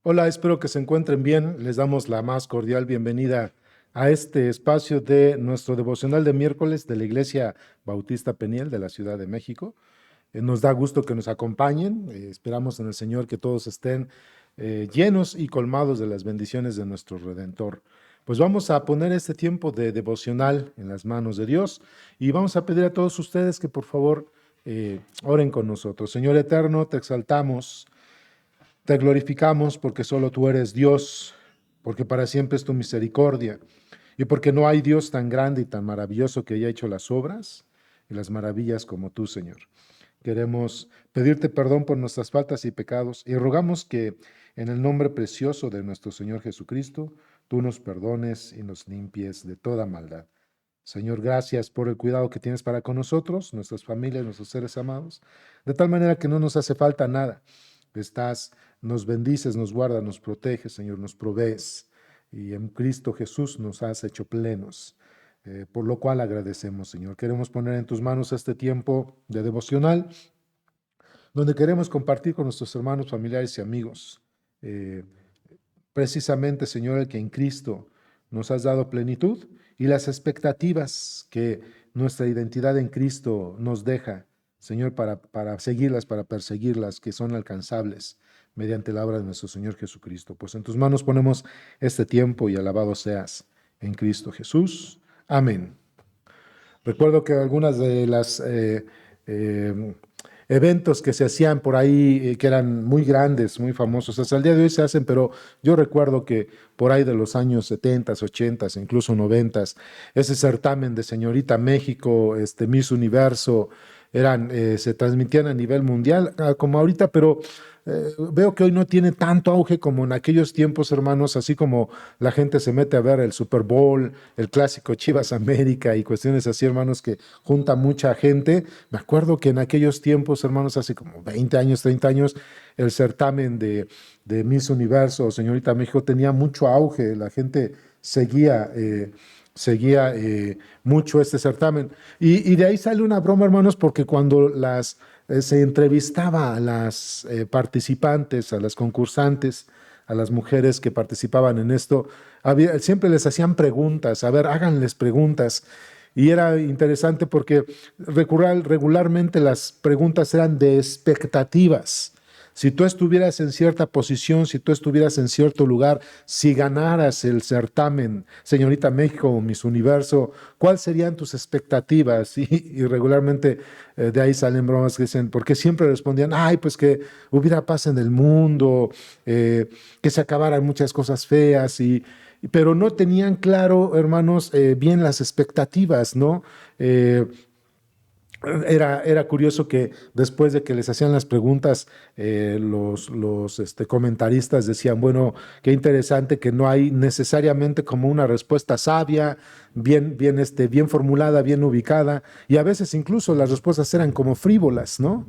Hola, espero que se encuentren bien. Les damos la más cordial bienvenida a este espacio de nuestro devocional de miércoles de la Iglesia Bautista Peniel de la Ciudad de México. Nos da gusto que nos acompañen. Esperamos en el Señor que todos estén llenos y colmados de las bendiciones de nuestro Redentor. Pues vamos a poner este tiempo de devocional en las manos de Dios y vamos a pedir a todos ustedes que por favor oren con nosotros. Señor eterno, te exaltamos. Te glorificamos porque solo tú eres Dios, porque para siempre es tu misericordia y porque no hay Dios tan grande y tan maravilloso que haya hecho las obras y las maravillas como tú, Señor. Queremos pedirte perdón por nuestras faltas y pecados y rogamos que en el nombre precioso de nuestro Señor Jesucristo, tú nos perdones y nos limpies de toda maldad. Señor, gracias por el cuidado que tienes para con nosotros, nuestras familias, nuestros seres amados, de tal manera que no nos hace falta nada. Nos bendices, nos guardas, nos proteges, Señor, nos provees. Y en Cristo Jesús nos has hecho plenos, por lo cual agradecemos, Señor. Queremos poner en tus manos este tiempo de devocional, donde queremos compartir con nuestros hermanos, familiares y amigos. eh, Precisamente, Señor, el que en Cristo nos has dado plenitud y las expectativas que nuestra identidad en Cristo nos deja, Señor, para seguirlas, para perseguirlas, que son alcanzables mediante la obra de nuestro Señor Jesucristo. Pues en tus manos ponemos este tiempo y alabado seas en Cristo Jesús. Amén. Recuerdo que algunas de las eh, eventos que se hacían por ahí, que eran muy grandes, muy famosos, hasta el día de hoy se hacen, pero yo recuerdo que por ahí de los años 70, 80, incluso 90, ese certamen de Señorita México, Miss Universo, se transmitían a nivel mundial, como ahorita, pero veo que hoy no tiene tanto auge como en aquellos tiempos, hermanos, así como la gente se mete a ver el Super Bowl, el clásico Chivas América y cuestiones así, hermanos, que junta mucha gente. Me acuerdo que en aquellos tiempos, hermanos, hace como 20 años, 30 años, el certamen de Miss Universo o Señorita México tenía mucho auge, la gente seguía mucho este certamen. Y de ahí sale una broma, hermanos, porque cuando se entrevistaba a las participantes, a las concursantes, a las mujeres que participaban en esto, siempre les hacían preguntas, a ver, háganles preguntas. Y era interesante porque regularmente las preguntas eran de expectativas. Si tú estuvieras en cierta posición, si tú estuvieras en cierto lugar, si ganaras el certamen Señorita México o Miss Universo, ¿cuáles serían tus expectativas? Y regularmente de ahí salen bromas que dicen, porque siempre respondían, ay, pues que hubiera paz en el mundo, que se acabaran muchas cosas feas, pero no tenían claro, hermanos, bien las expectativas, ¿no? Era curioso que después de que les hacían las preguntas, los comentaristas decían, bueno, qué interesante que no hay necesariamente como una respuesta sabia, bien formulada, bien ubicada, y a veces incluso las respuestas eran como frívolas, ¿no?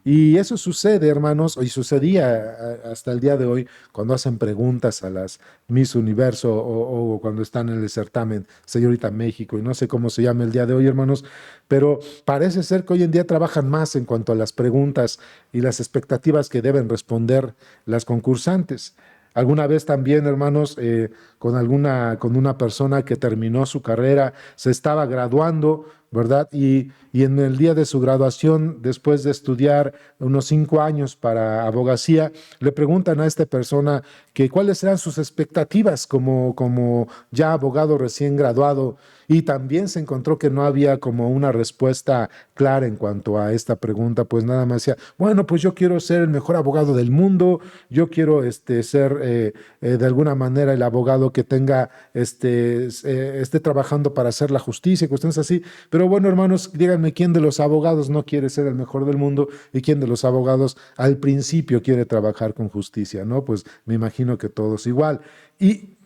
Y eso sucede, hermanos, y sucedía hasta el día de hoy cuando hacen preguntas a las Miss Universo o cuando están en el certamen Señorita México, y no sé cómo se llama el día de hoy, hermanos, pero parece ser que hoy en día trabajan más en cuanto a las preguntas y las expectativas que deben responder las concursantes. Alguna vez también, hermanos, con una persona que terminó su carrera, se estaba graduando, ¿verdad? Y en el día de su graduación, después de estudiar unos 5 años para abogacía, le preguntan a esta persona que cuáles eran sus expectativas como ya abogado recién graduado, y también se encontró que no había como una respuesta clara en cuanto a esta pregunta, pues nada más decía, bueno, pues yo quiero ser el mejor abogado del mundo, yo quiero ser de alguna manera el abogado que esté trabajando para hacer la justicia, cuestiones así. Pero bueno, hermanos, díganme quién de los abogados no quiere ser el mejor del mundo y quién de los abogados al principio quiere trabajar con justicia, ¿no? Pues me imagino que todos igual. Y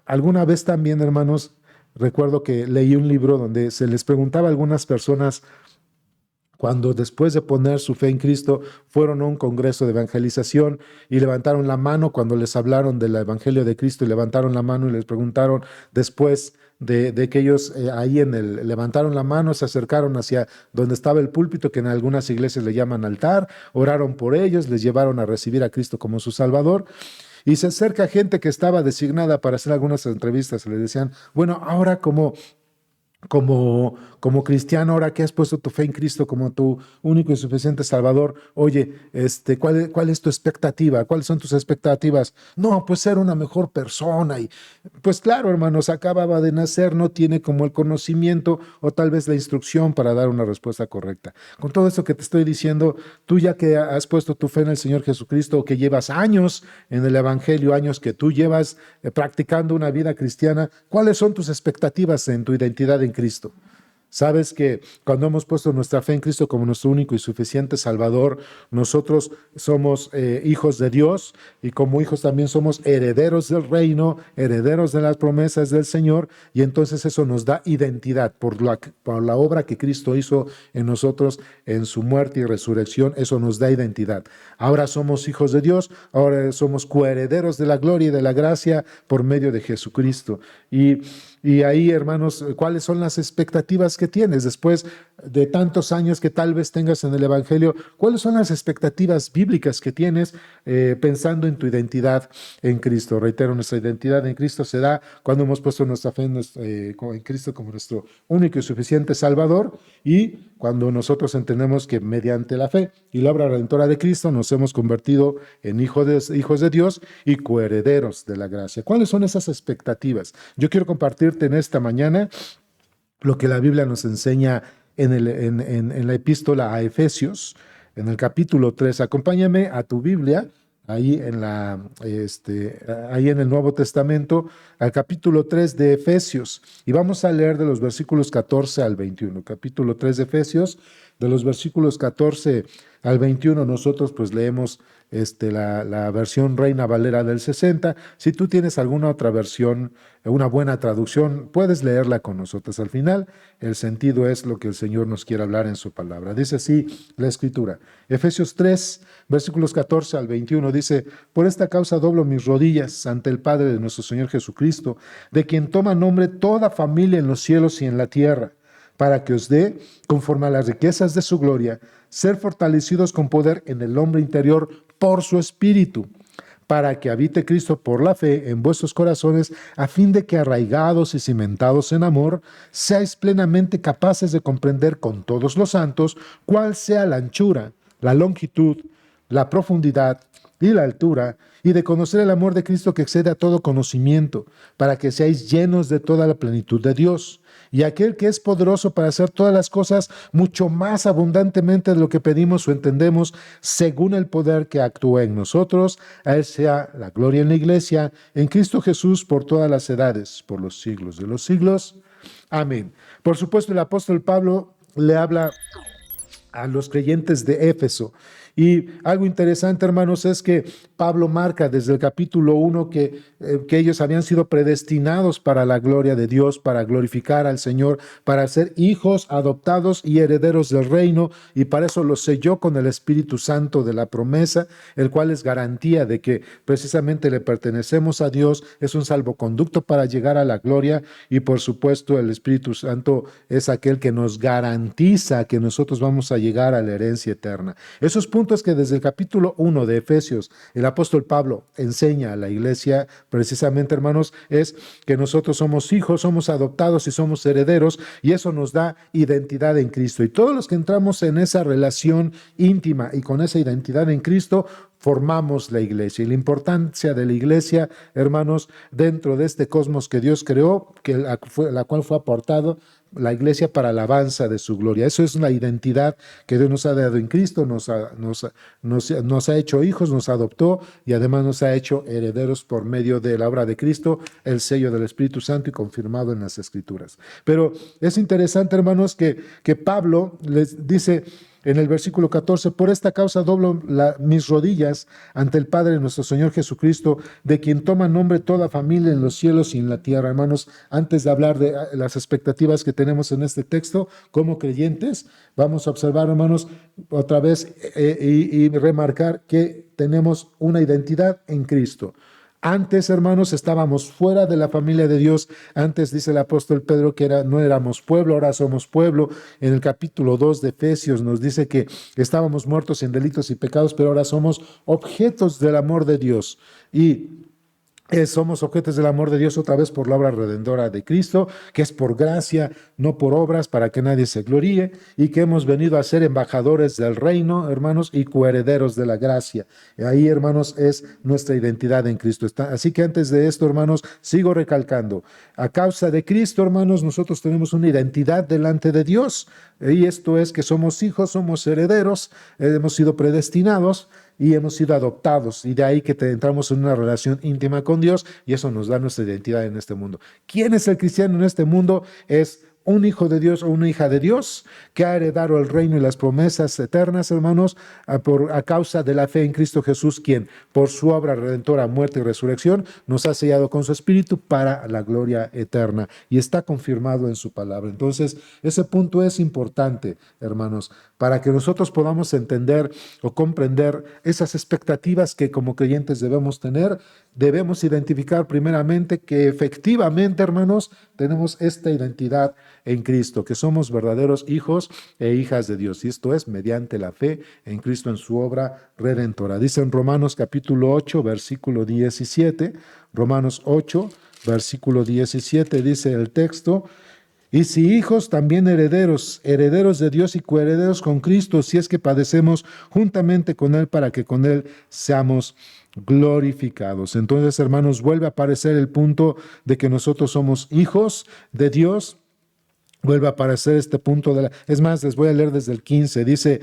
alguna vez también, hermanos, recuerdo que leí un libro donde se les preguntaba a algunas personas cuando después de poner su fe en Cristo fueron a un congreso de evangelización y levantaron la mano cuando les hablaron del evangelio de Cristo y levantaron la mano y les preguntaron después de que ellos levantaron la mano, se acercaron hacia donde estaba el púlpito, que en algunas iglesias le llaman altar, oraron por ellos, les llevaron a recibir a Cristo como su Salvador. Y se acerca gente que estaba designada para hacer algunas entrevistas y le decían, bueno, ahora como cristiano, ahora que has puesto tu fe en Cristo como tu único y suficiente Salvador, oye, ¿cuál es tu expectativa? ¿Cuáles son tus expectativas? No, pues ser una mejor persona. Y pues claro, hermanos, acababa de nacer, no tiene como el conocimiento o tal vez la instrucción para dar una respuesta correcta. Con todo esto que te estoy diciendo, tú ya que has puesto tu fe en el Señor Jesucristo, que llevas años en el Evangelio, años que tú llevas practicando una vida cristiana, ¿cuáles son tus expectativas en tu identidad en Cristo? Sabes que cuando hemos puesto nuestra fe en Cristo como nuestro único y suficiente Salvador, nosotros somos hijos de Dios y como hijos también somos herederos del reino, herederos de las promesas del Señor, y entonces eso nos da identidad por la obra que Cristo hizo en nosotros en su muerte y resurrección. Eso nos da identidad. Ahora somos hijos de Dios, ahora somos coherederos de la gloria y de la gracia por medio de Jesucristo. Y ahí, hermanos, ¿cuáles son las expectativas que tienes después de tantos años que tal vez tengas en el Evangelio? ¿Cuáles son las expectativas bíblicas que tienes pensando en tu identidad en Cristo? Reitero, nuestra identidad en Cristo se da cuando hemos puesto nuestra fe en Cristo como nuestro único y suficiente Salvador, y cuando nosotros entendemos que mediante la fe y la obra redentora de Cristo nos hemos convertido en hijos de Dios y coherederos de la gracia. ¿Cuáles son esas expectativas? Yo quiero compartirte en esta mañana lo que la Biblia nos enseña en la epístola a Efesios, en el capítulo 3. Acompáñame a tu Biblia, ahí ahí en el Nuevo Testamento, al capítulo 3 de Efesios, y vamos a leer de los versículos 14 al 21. Capítulo 3 de Efesios, de los versículos 14 al 21, nosotros pues leemos la versión Reina Valera del 60. Si tú tienes alguna otra versión, una buena traducción, puedes leerla con nosotros. Al final, el sentido es lo que el Señor nos quiere hablar en su palabra. Dice así la Escritura. Efesios 3, versículos 14 al 21, dice: por esta causa doblo mis rodillas ante el Padre de nuestro Señor Jesucristo, de quien toma nombre toda familia en los cielos y en la tierra, para que os dé, conforme a las riquezas de su gloria, ser fortalecidos con poder en el hombre interior por su Espíritu, para que habite Cristo por la fe en vuestros corazones, a fin de que, arraigados y cimentados en amor, seáis plenamente capaces de comprender con todos los santos cuál sea la anchura, la longitud, la profundidad y la altura, y de conocer el amor de Cristo que excede a todo conocimiento, para que seáis llenos de toda la plenitud de Dios. Y aquel que es poderoso para hacer todas las cosas mucho más abundantemente de lo que pedimos o entendemos, según el poder que actúa en nosotros, a él sea la gloria en la Iglesia, en Cristo Jesús, por todas las edades, por los siglos de los siglos. Amén. Por supuesto, el apóstol Pablo le habla a los creyentes de Éfeso. Y algo interesante, hermanos, es que Pablo marca desde el capítulo 1 que ellos habían sido predestinados para la gloria de Dios, para glorificar al Señor, para ser hijos adoptados y herederos del reino, y para eso los selló con el Espíritu Santo de la promesa, el cual es garantía de que precisamente le pertenecemos a Dios, es un salvoconducto para llegar a la gloria, y por supuesto el Espíritu Santo es aquel que nos garantiza que nosotros vamos a llegar a la herencia eterna. Esos puntos que desde el capítulo 1 de Efesios el apóstol Pablo enseña a la iglesia, precisamente, hermanos, es que nosotros somos hijos, somos adoptados y somos herederos, y eso nos da identidad en Cristo. Y todos los que entramos en esa relación íntima y con esa identidad en Cristo, formamos la iglesia. Y la importancia de la iglesia, hermanos, dentro de este cosmos que Dios creó, la cual fue aportado la iglesia para la alabanza de su gloria. Eso es una identidad que Dios nos ha dado en Cristo, nos ha hecho hijos, nos adoptó, y además nos ha hecho herederos por medio de la obra de Cristo, el sello del Espíritu Santo y confirmado en las Escrituras. Pero es interesante, hermanos, que Pablo les dice en el versículo 14: por esta causa doblo mis rodillas ante el Padre de nuestro Señor Jesucristo, de quien toma nombre toda familia en los cielos y en la tierra. Hermanos, antes de hablar de las expectativas que tenemos en este texto como creyentes, vamos a observar, hermanos, otra vez y remarcar que tenemos una identidad en Cristo. Antes, hermanos, estábamos fuera de la familia de Dios. Antes dice el apóstol Pedro que no éramos pueblo, ahora somos pueblo. En el capítulo 2 de Efesios nos dice que estábamos muertos en delitos y pecados, pero ahora somos objetos del amor de Dios. Y somos objetos del amor de Dios otra vez por la obra redentora de Cristo, que es por gracia, no por obras, para que nadie se gloríe, y que hemos venido a ser embajadores del reino, hermanos, y coherederos de la gracia. Ahí, hermanos, es nuestra identidad en Cristo. Así que antes de esto, hermanos, sigo recalcando, a causa de Cristo, hermanos, nosotros tenemos una identidad delante de Dios, y esto es que somos hijos, somos herederos, hemos sido predestinados, y hemos sido adoptados, y de ahí que entramos en una relación íntima con Dios, y eso nos da nuestra identidad en este mundo. ¿Quién es el cristiano en este mundo? Es un hijo de Dios o una hija de Dios que ha heredado el reino y las promesas eternas, hermanos, a causa de la fe en Cristo Jesús, quien por su obra redentora, muerte y resurrección nos ha sellado con su espíritu para la gloria eterna, y está confirmado en su palabra. Entonces, ese punto es importante, hermanos, para que nosotros podamos entender o comprender esas expectativas que como creyentes debemos tener. Debemos identificar primeramente que efectivamente, hermanos, tenemos esta identidad en Cristo, que somos verdaderos hijos e hijas de Dios. Y esto es mediante la fe en Cristo, en su obra redentora. Dice en Romanos capítulo 8, versículo 17, Romanos 8, versículo 17, dice el texto: y si hijos, también herederos, herederos de Dios y coherederos con Cristo, si es que padecemos juntamente con Él, para que con Él seamos glorificados. Entonces, hermanos, vuelve a aparecer el punto de que nosotros somos hijos de Dios. Vuelve a aparecer este punto Es más, les voy a leer desde el 15. Dice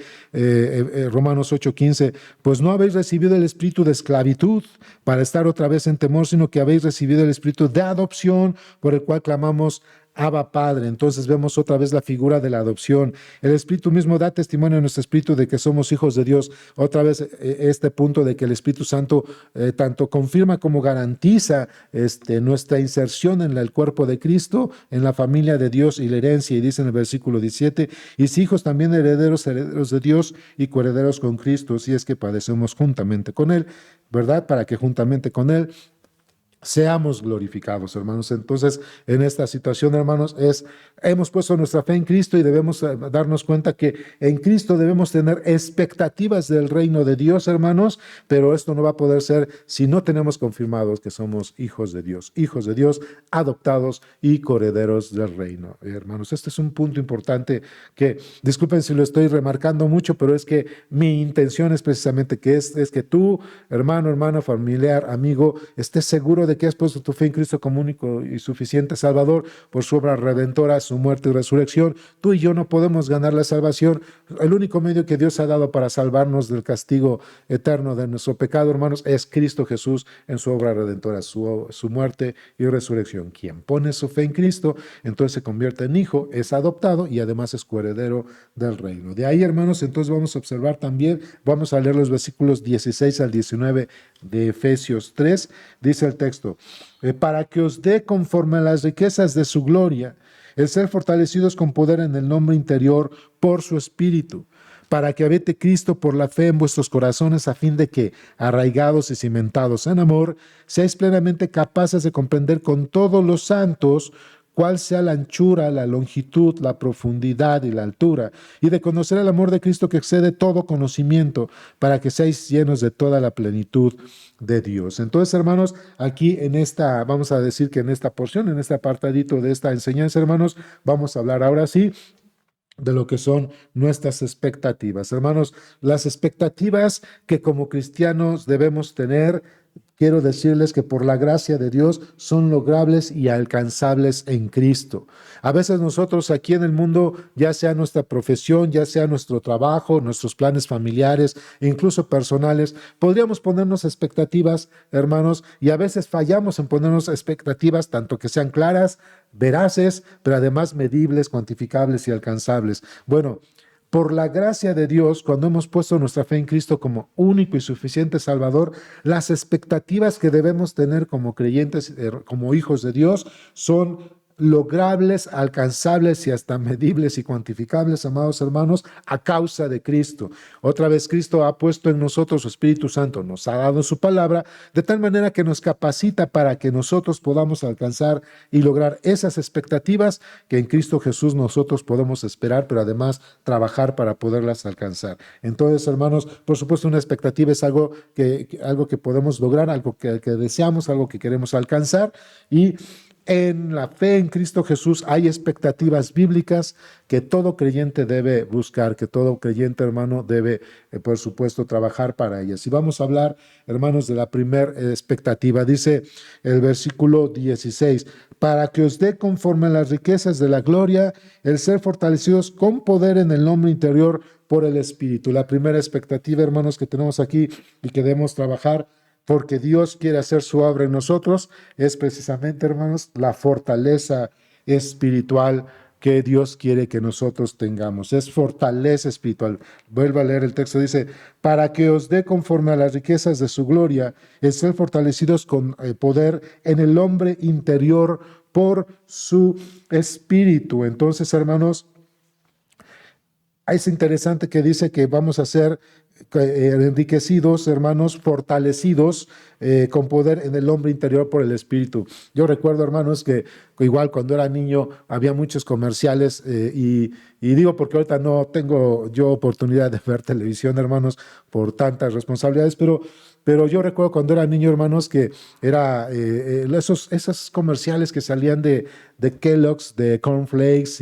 Romanos 8:15: pues no habéis recibido el espíritu de esclavitud para estar otra vez en temor, sino que habéis recibido el espíritu de adopción, por el cual clamamos: Abba, Padre. Entonces vemos otra vez la figura de la adopción. El Espíritu mismo da testimonio a nuestro espíritu de que somos hijos de Dios. Otra vez este punto de que el Espíritu Santo tanto confirma como garantiza nuestra inserción en el cuerpo de Cristo, en la familia de Dios y la herencia. Y dice en el versículo 17: y si hijos, también herederos, herederos de Dios y coherederos con Cristo, si es que padecemos juntamente con Él, ¿verdad? Para que juntamente con Él seamos glorificados, hermanos. Entonces, en esta situación, hermanos, hemos puesto nuestra fe en Cristo, y debemos darnos cuenta que en Cristo debemos tener expectativas del reino de Dios, hermanos, pero esto no va a poder ser si no tenemos confirmados que somos hijos de Dios, adoptados y coherederos del reino. Hermanos, este es un punto importante que, disculpen si lo estoy remarcando mucho, pero es que mi intención es precisamente que es que tú, hermano, hermana, familiar, amigo, estés seguro de que has puesto tu fe en Cristo como único y suficiente Salvador por su obra redentora, su muerte y resurrección. Tú y yo no podemos ganar la salvación. El único medio que Dios ha dado para salvarnos del castigo eterno de nuestro pecado, hermanos, es Cristo Jesús en su obra redentora, su muerte y resurrección. Quien pone su fe en Cristo, entonces se convierte en hijo, es adoptado y además es coheredero del reino. De ahí, hermanos, entonces vamos a observar también, vamos a leer los versículos 16 al 19 de Efesios 3, dice el texto: para que os dé conforme a las riquezas de su gloria, el ser fortalecidos con poder en el hombre interior por su espíritu, para que habite Cristo por la fe en vuestros corazones, a fin de que, arraigados y cimentados en amor, seáis plenamente capaces de comprender con todos los santos cuál sea la anchura, la longitud, la profundidad y la altura, y de conocer el amor de Cristo que excede todo conocimiento, para que seáis llenos de toda la plenitud de Dios. Entonces, hermanos, aquí vamos a decir que en esta porción, en este apartadito de esta enseñanza, hermanos, vamos a hablar ahora sí de lo que son nuestras expectativas. Hermanos, las expectativas que como cristianos debemos tener, quiero decirles que por la gracia de Dios son logrables y alcanzables en Cristo. A veces nosotros aquí en el mundo, ya sea nuestra profesión, ya sea nuestro trabajo, nuestros planes familiares e incluso personales, podríamos ponernos expectativas, hermanos, y a veces fallamos en ponernos expectativas tanto que sean claras, veraces, pero además medibles, cuantificables y alcanzables. Bueno, por la gracia de Dios, cuando hemos puesto nuestra fe en Cristo como único y suficiente Salvador, las expectativas que debemos tener como creyentes, como hijos de Dios, son logrables, alcanzables y hasta medibles y cuantificables, amados hermanos, a causa de Cristo. Otra vez, Cristo ha puesto en nosotros su Espíritu Santo, nos ha dado su palabra, de tal manera que nos capacita para que nosotros podamos alcanzar y lograr esas expectativas que en Cristo Jesús nosotros podemos esperar, pero además trabajar para poderlas alcanzar. Entonces, hermanos, por supuesto, una expectativa es algo que podemos lograr, algo que deseamos, algo que queremos alcanzar, y en la fe en Cristo Jesús hay expectativas bíblicas que todo creyente debe buscar, que todo creyente, hermano, debe, por supuesto, trabajar para ellas. Y vamos a hablar, hermanos, de la primera expectativa. Dice el versículo 16, para que os dé conforme a las riquezas de la gloria, el ser fortalecidos con poder en el hombre interior por el Espíritu. La primera expectativa, hermanos, que tenemos aquí y que debemos trabajar porque Dios quiere hacer su obra en nosotros, es precisamente, hermanos, la fortaleza espiritual que Dios quiere que nosotros tengamos. Es fortaleza espiritual. Vuelvo a leer el texto, dice, para que os dé conforme a las riquezas de su gloria, el ser fortalecidos con poder en el hombre interior por su espíritu. Entonces, hermanos, es interesante que dice que vamos a ser enriquecidos, hermanos, fortalecidos con poder en el hombre interior por el Espíritu. Yo recuerdo, hermanos, que igual cuando era niño había muchos comerciales y digo porque ahorita no tengo yo oportunidad de ver televisión, hermanos, por tantas responsabilidades, pero yo recuerdo cuando era niño, hermanos, que era esos comerciales que salían de Kellogg's, de Cornflakes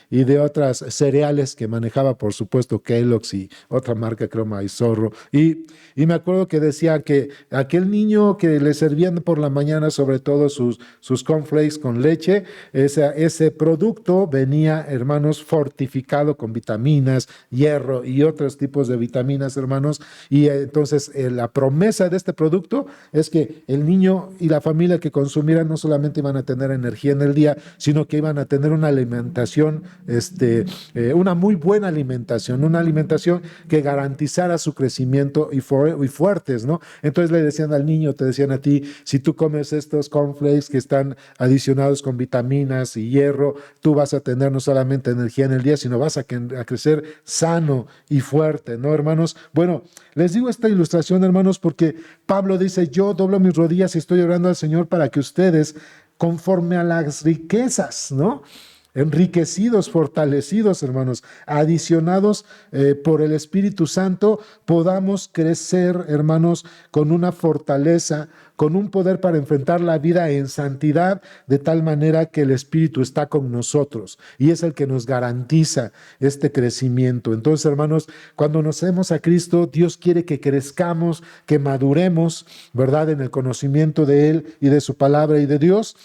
y de otras cereales que manejaba, por supuesto, Kellogg's y otra marca, creo, Maíz Zorro. Y me acuerdo que decía que aquel niño que le servían por la mañana, sobre todo sus cornflakes con leche, ese producto venía, hermanos, fortificado con vitaminas, hierro y otros tipos de vitaminas, hermanos. Y entonces la promesa de este producto es que el niño y la familia que consumieran no solamente iban a tener energía en el día, sino que iban a tener una alimentación, una muy buena alimentación, una alimentación que garantizara su crecimiento y fuertes, ¿no? Entonces le decían al niño, te decían a ti, si tú comes estos cornflakes que están adicionados con vitaminas y hierro, tú vas a tener no solamente energía en el día, sino vas a crecer sano y fuerte, ¿no, hermanos? Bueno, les digo esta ilustración, hermanos, porque Pablo dice, yo doblo mis rodillas y estoy orando al Señor para que ustedes, conforme a las riquezas, ¿no?, enriquecidos, fortalecidos, hermanos, adicionados por el Espíritu Santo, podamos crecer, hermanos, con una fortaleza, con un poder para enfrentar la vida en santidad, de tal manera que el Espíritu está con nosotros y es el que nos garantiza este crecimiento. Entonces, hermanos, cuando nos hacemos a Cristo, Dios quiere que crezcamos, que maduremos, ¿verdad?, en el conocimiento de Él y de su palabra y de Dios.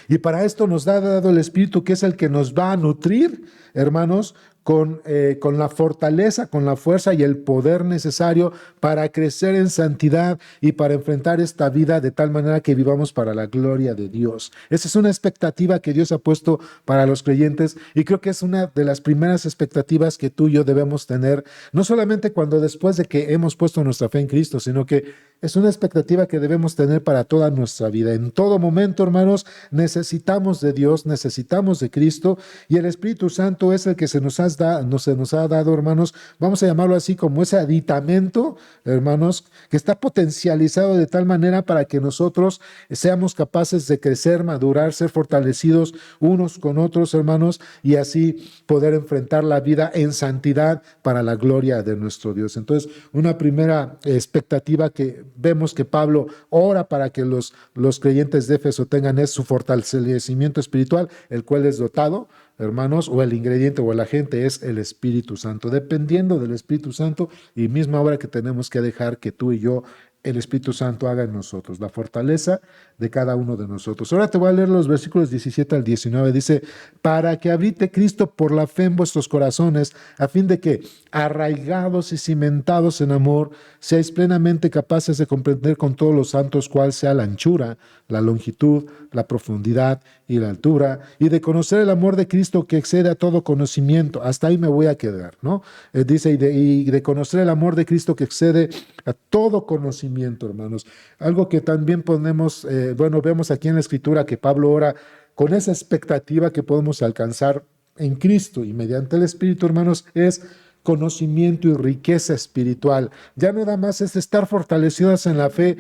Y para esto nos ha dado el Espíritu, que es el que nos va a nutrir, hermanos, con la fortaleza, con la fuerza y el poder necesario para crecer en santidad y para enfrentar esta vida de tal manera que vivamos para la gloria de Dios. Esa es una expectativa que Dios ha puesto para los creyentes y creo que es una de las primeras expectativas que tú y yo debemos tener, no solamente cuando después de que hemos puesto nuestra fe en Cristo, sino que es una expectativa que debemos tener para toda nuestra vida. En todo momento, hermanos, necesitamos de Dios, necesitamos de Cristo y el Espíritu Santo es el que se nos ha dado, hermanos, vamos a llamarlo así, como ese aditamento, hermanos, que está potencializado de tal manera para que nosotros seamos capaces de crecer, madurar, ser fortalecidos unos con otros, hermanos, y así poder enfrentar la vida en santidad para la gloria de nuestro Dios. Entonces, una primera expectativa que vemos que Pablo ora para que los creyentes de Éfeso tengan es su fortalecimiento espiritual, el cual es dotado, hermanos, o el ingrediente o el agente es el Espíritu Santo. Dependiendo del Espíritu Santo y misma obra que tenemos que dejar que tú y yo, el Espíritu Santo, haga en nosotros, la fortaleza de cada uno de nosotros. Ahora te voy a leer los versículos 17 al 19. Dice, para que habite Cristo por la fe en vuestros corazones, a fin de que, arraigados y cimentados en amor, seáis plenamente capaces de comprender con todos los santos cuál sea la anchura, la longitud, la profundidad y la altura, y de conocer el amor de Cristo que excede a todo conocimiento. Hasta ahí me voy a quedar, ¿no? Dice, y de conocer el amor de Cristo que excede a todo conocimiento, hermanos. Algo que también vemos aquí en la Escritura, que Pablo ora con esa expectativa que podemos alcanzar en Cristo y mediante el Espíritu, hermanos, es conocimiento y riqueza espiritual. Ya nada más es estar fortalecidos en la fe,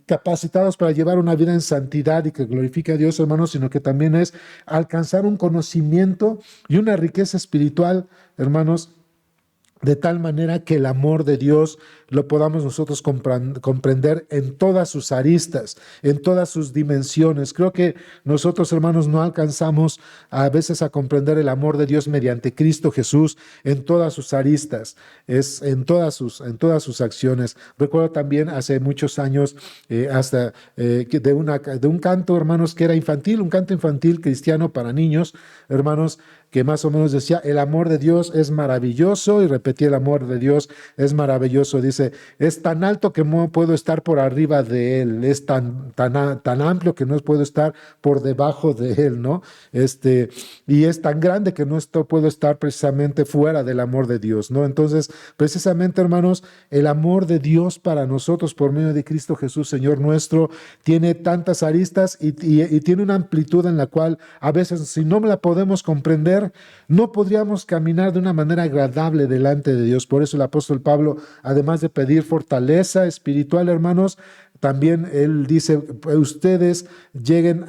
capacitados para llevar una vida en santidad y que glorifique a Dios, hermanos, sino que también es alcanzar un conocimiento y una riqueza espiritual, hermanos, de tal manera que el amor de Dios lo podamos nosotros comprender en todas sus aristas, en todas sus dimensiones. Creo que nosotros, hermanos, no alcanzamos a veces a comprender el amor de Dios mediante Cristo Jesús en todas sus aristas, en todas sus acciones. Recuerdo también hace muchos años, de un canto, hermanos, que era infantil, un canto infantil cristiano para niños, hermanos, que más o menos decía, el amor de Dios es maravilloso, y repetía, el amor de Dios es maravilloso. Dice, es tan alto que no puedo estar por arriba de él, es tan amplio que no puedo estar por debajo de él, ¿no? Y es tan grande que no puedo estar precisamente fuera del amor de Dios, ¿no? Entonces, precisamente, hermanos, el amor de Dios para nosotros por medio de Cristo Jesús, Señor nuestro, tiene tantas aristas y tiene una amplitud en la cual a veces, si no la podemos comprender, no podríamos caminar de una manera agradable delante de Dios. Por eso el apóstol Pablo, además de pedir fortaleza espiritual, hermanos, también él dice, ustedes lleguen,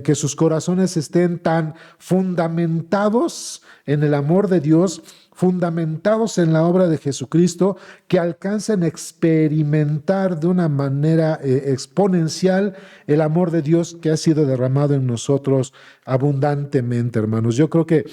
que sus corazones estén tan fundamentados en el amor de Dios, fundamentados en la obra de Jesucristo, que alcancen a experimentar de una manera exponencial el amor de Dios que ha sido derramado en nosotros abundantemente, hermanos. Yo creo que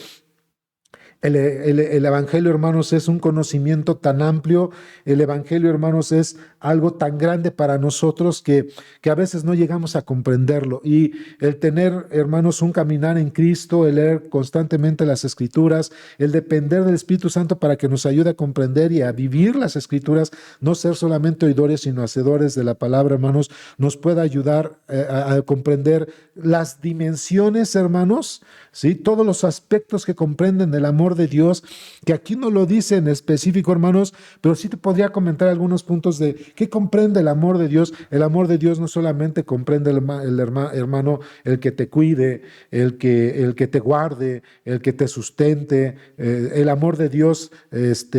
el Evangelio, hermanos, es un conocimiento tan amplio. El Evangelio, hermanos, es algo tan grande para nosotros que a veces no llegamos a comprenderlo. Y el tener, hermanos, un caminar en Cristo, el leer constantemente las Escrituras, el depender del Espíritu Santo para que nos ayude a comprender y a vivir las Escrituras, no ser solamente oidores, sino hacedores de la palabra, hermanos, nos puede ayudar a comprender las dimensiones, hermanos, ¿sí? Todos los aspectos que comprenden el amor de Dios, que aquí no lo dice en específico, hermanos, pero sí te podría comentar algunos puntos de qué comprende el amor de Dios. El amor de Dios no solamente comprende hermano, el que te cuide, el que te guarde, el que te sustente. El amor de Dios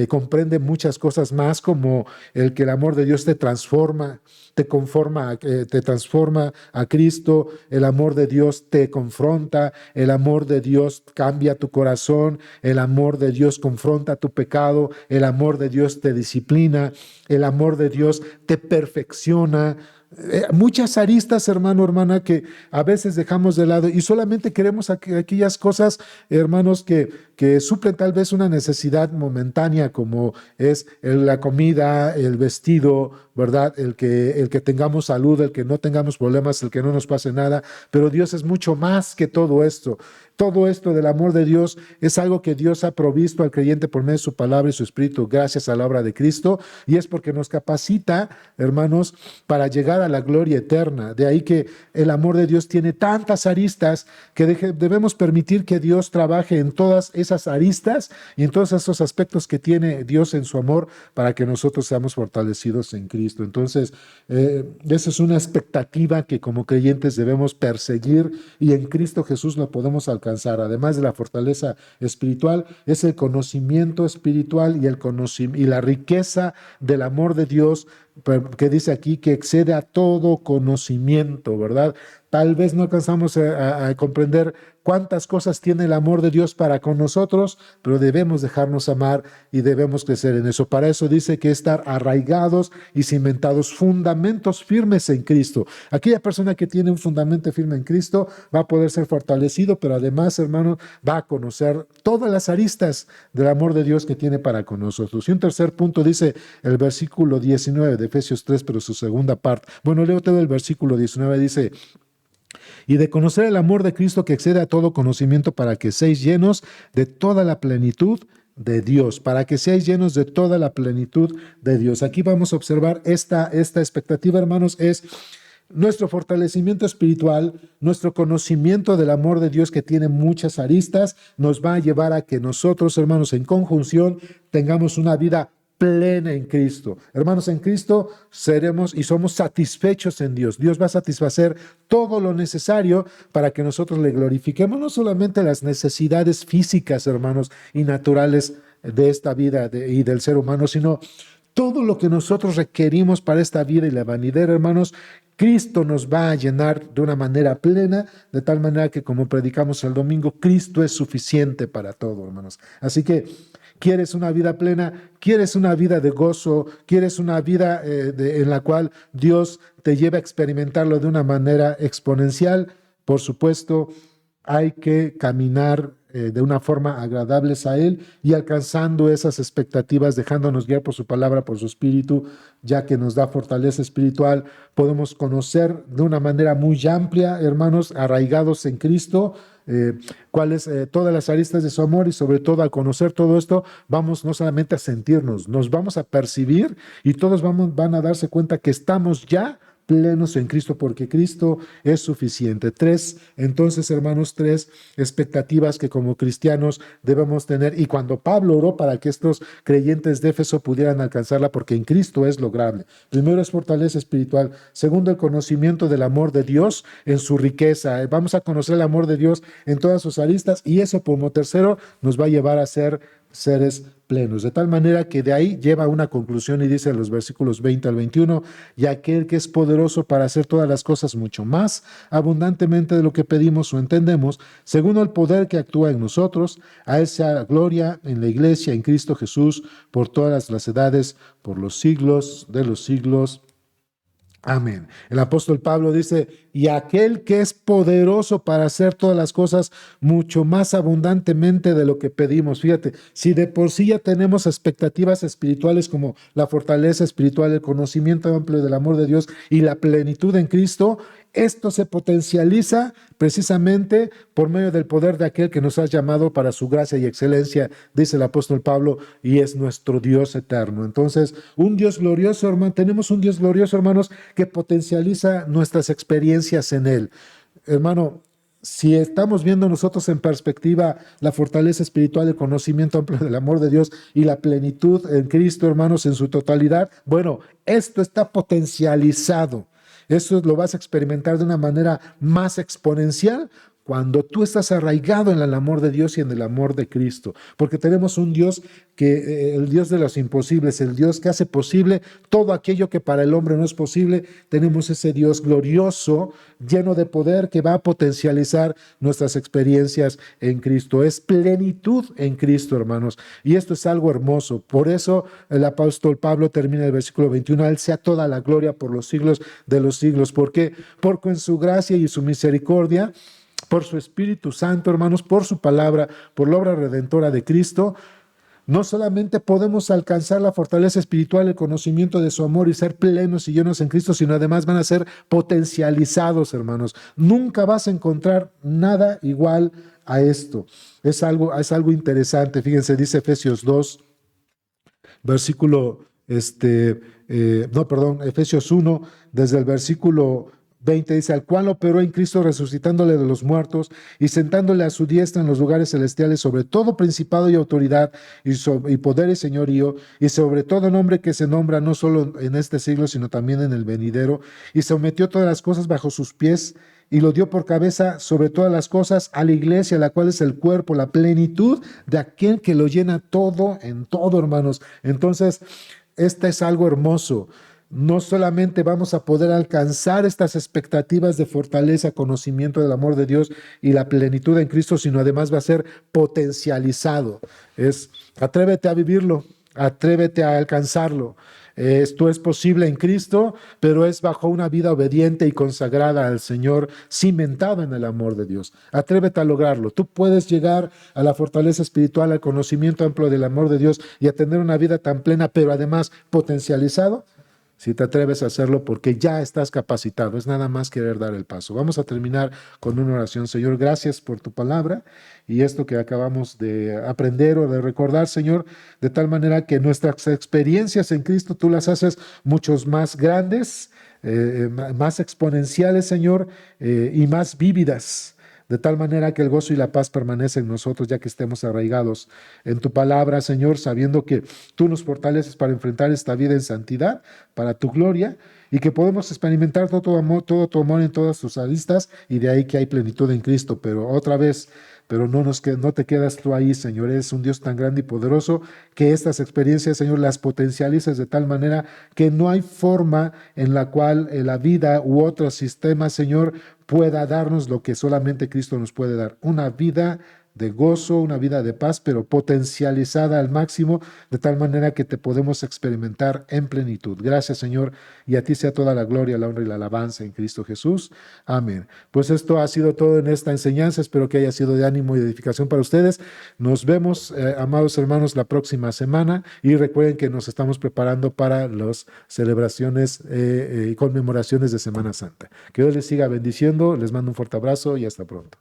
comprende muchas cosas más, como el amor de Dios te transforma, te transforma a Cristo. El amor de Dios te confronta, el amor de Dios cambia tu corazón, el amor de Dios confronta tu pecado, el amor de Dios te disciplina, el amor de Dios te perfecciona. Muchas aristas, hermano, hermana, que a veces dejamos de lado y solamente queremos aquellas cosas, hermanos, que suplen tal vez una necesidad momentánea, como es la comida, el vestido, ¿verdad? El que tengamos salud, el que no tengamos problemas, el que no nos pase nada. Pero Dios es mucho más que todo esto. Todo esto del amor de Dios es algo que Dios ha provisto al creyente por medio de su palabra y su espíritu, gracias a la obra de Cristo, y es porque nos capacita, hermanos, para llegar a la gloria eterna. De ahí que el amor de Dios tiene tantas aristas que debemos permitir que Dios trabaje en todas esas aristas y en todos esos aspectos que tiene Dios en su amor, para que nosotros seamos fortalecidos en Cristo. Entonces, esa es una expectativa que como creyentes debemos perseguir, y en Cristo Jesús lo podemos alcanzar. Además de la fortaleza espiritual, es el conocimiento espiritual y la riqueza del amor de Dios, que dice aquí que excede a todo conocimiento, ¿verdad? Tal vez no alcanzamos a comprender cuántas cosas tiene el amor de Dios para con nosotros, pero debemos dejarnos amar y debemos crecer en eso. Para eso dice que estar arraigados y cimentados, fundamentos firmes en Cristo. Aquella persona que tiene un fundamento firme en Cristo va a poder ser fortalecido, pero además, hermano, va a conocer todas las aristas del amor de Dios que tiene para con nosotros. Y un tercer punto dice el versículo 19 de Efesios 3, pero su segunda parte. Bueno, leo todo el versículo 19, dice: y de conocer el amor de Cristo que excede a todo conocimiento, para que seáis llenos de toda la plenitud de Dios, para que seáis llenos de toda la plenitud de Dios. Aquí vamos a observar esta expectativa, hermanos, es nuestro fortalecimiento espiritual, nuestro conocimiento del amor de Dios, que tiene muchas aristas, nos va a llevar a que nosotros, hermanos, en conjunción, tengamos una vida plena en Cristo. Hermanos, en Cristo seremos y somos satisfechos en Dios. Dios va a satisfacer todo lo necesario para que nosotros le glorifiquemos, no solamente las necesidades físicas, hermanos, y naturales de esta vida y del ser humano, sino todo lo que nosotros requerimos para esta vida y la vanidad, hermanos. Cristo nos va a llenar de una manera plena, de tal manera que, como predicamos el domingo, Cristo es suficiente para todo, hermanos. Así que, ¿quieres una vida plena? ¿Quieres una vida de gozo? ¿Quieres una vida en la cual Dios te lleve a experimentarlo de una manera exponencial? Por supuesto, hay que caminar de una forma agradable a Él y alcanzando esas expectativas, dejándonos guiar por su palabra, por su espíritu, ya que nos da fortaleza espiritual. Podemos conocer de una manera muy amplia, hermanos, arraigados en Cristo, cuáles todas las aristas de su amor, y sobre todo al conocer todo esto, vamos no solamente a sentirnos, nos vamos a percibir y todos van a darse cuenta que estamos ya plenos en Cristo, porque Cristo es suficiente. Entonces, hermanos, tres expectativas que como cristianos debemos tener. Y cuando Pablo oró para que estos creyentes de Éfeso pudieran alcanzarla, porque en Cristo es lograble. Primero es fortaleza espiritual. Segundo, el conocimiento del amor de Dios en su riqueza. Vamos a conocer el amor de Dios en todas sus aristas, y eso como tercero nos va a llevar a ser seres plenos, de tal manera que de ahí lleva a una conclusión y dice en los versículos 20 al 21, y aquel que es poderoso para hacer todas las cosas mucho más abundantemente de lo que pedimos o entendemos, según el poder que actúa en nosotros, a él sea gloria en la iglesia, en Cristo Jesús, por todas las edades, por los siglos de los siglos. Amén. El apóstol Pablo dice, y aquel que es poderoso para hacer todas las cosas mucho más abundantemente de lo que pedimos. Fíjate, si de por sí ya tenemos expectativas espirituales como la fortaleza espiritual, el conocimiento amplio del amor de Dios y la plenitud en Cristo, esto se potencializa precisamente por medio del poder de aquel que nos ha llamado para su gracia y excelencia, dice el apóstol Pablo, y es nuestro Dios eterno. Entonces, un Dios glorioso, hermano, tenemos un Dios glorioso, hermanos, que potencializa nuestras experiencias en Él. Hermano, si estamos viendo nosotros en perspectiva la fortaleza espiritual, el conocimiento amplio del amor de Dios y la plenitud en Cristo, hermanos, en su totalidad, bueno, esto está potencializado. Eso lo vas a experimentar de una manera más exponencial cuando tú estás arraigado en el amor de Dios y en el amor de Cristo. Porque tenemos un Dios el Dios de los imposibles, el Dios que hace posible todo aquello que para el hombre no es posible. Tenemos ese Dios glorioso, lleno de poder, que va a potencializar nuestras experiencias en Cristo. Es plenitud en Cristo, hermanos. Y esto es algo hermoso. Por eso el apóstol Pablo termina el versículo 21, a él sea toda la gloria por los siglos de los siglos. ¿Por qué? Porque en su gracia y su misericordia, por su Espíritu Santo, hermanos, por su palabra, por la obra redentora de Cristo, no solamente podemos alcanzar la fortaleza espiritual, el conocimiento de su amor y ser plenos y llenos en Cristo, sino además van a ser potencializados, hermanos. Nunca vas a encontrar nada igual a esto. Es algo interesante. Fíjense, dice Efesios 2, versículo, Efesios 1, desde el versículo 20 dice, al cual operó en Cristo resucitándole de los muertos y sentándole a su diestra en los lugares celestiales sobre todo principado y autoridad y poder y señorío y sobre todo nombre que se nombra no solo en este siglo sino también en el venidero, y sometió todas las cosas bajo sus pies y lo dio por cabeza sobre todas las cosas a la iglesia, la cual es el cuerpo, la plenitud de aquel que lo llena todo en todo, hermanos. Entonces, es algo hermoso. No solamente vamos a poder alcanzar estas expectativas de fortaleza, conocimiento del amor de Dios y la plenitud en Cristo, sino además va a ser potencializado. Atrévete a vivirlo, atrévete a alcanzarlo. Esto es posible en Cristo, pero es bajo una vida obediente y consagrada al Señor, cimentada en el amor de Dios. Atrévete a lograrlo. Tú puedes llegar a la fortaleza espiritual, al conocimiento amplio del amor de Dios y a tener una vida tan plena, pero además potencializado, si te atreves a hacerlo, porque ya estás capacitado. Es nada más querer dar el paso. Vamos a terminar con una oración. Señor, gracias por tu palabra y esto que acabamos de aprender o de recordar, Señor, de tal manera que nuestras experiencias en Cristo tú las haces muchos más grandes, más exponenciales, Señor, y más vívidas. de tal manera que el gozo y la paz permanecen en nosotros, ya que estemos arraigados en tu palabra, Señor, sabiendo que tú nos fortaleces para enfrentar esta vida en santidad, para tu gloria, y que podemos experimentar todo tu amor en todas tus aristas, y de ahí que hay plenitud en Cristo. Pero otra vez, pero no te quedas tú ahí, Señor. Eres un Dios tan grande y poderoso que estas experiencias, Señor, las potencializas de tal manera que no hay forma en la cual la vida u otro sistema, Señor, pueda darnos lo que solamente Cristo nos puede dar. Una vida de gozo, una vida de paz, pero potencializada al máximo, de tal manera que te podemos experimentar en plenitud. Gracias, Señor, y a ti sea toda la gloria, la honra y la alabanza en Cristo Jesús. Amén. Pues esto ha sido todo en esta enseñanza. Espero que haya sido de ánimo y de edificación para ustedes. Nos vemos, amados hermanos, la próxima semana, y recuerden que nos estamos preparando para las celebraciones y conmemoraciones de Semana Santa. Que Dios les siga bendiciendo. Les mando un fuerte abrazo y hasta pronto.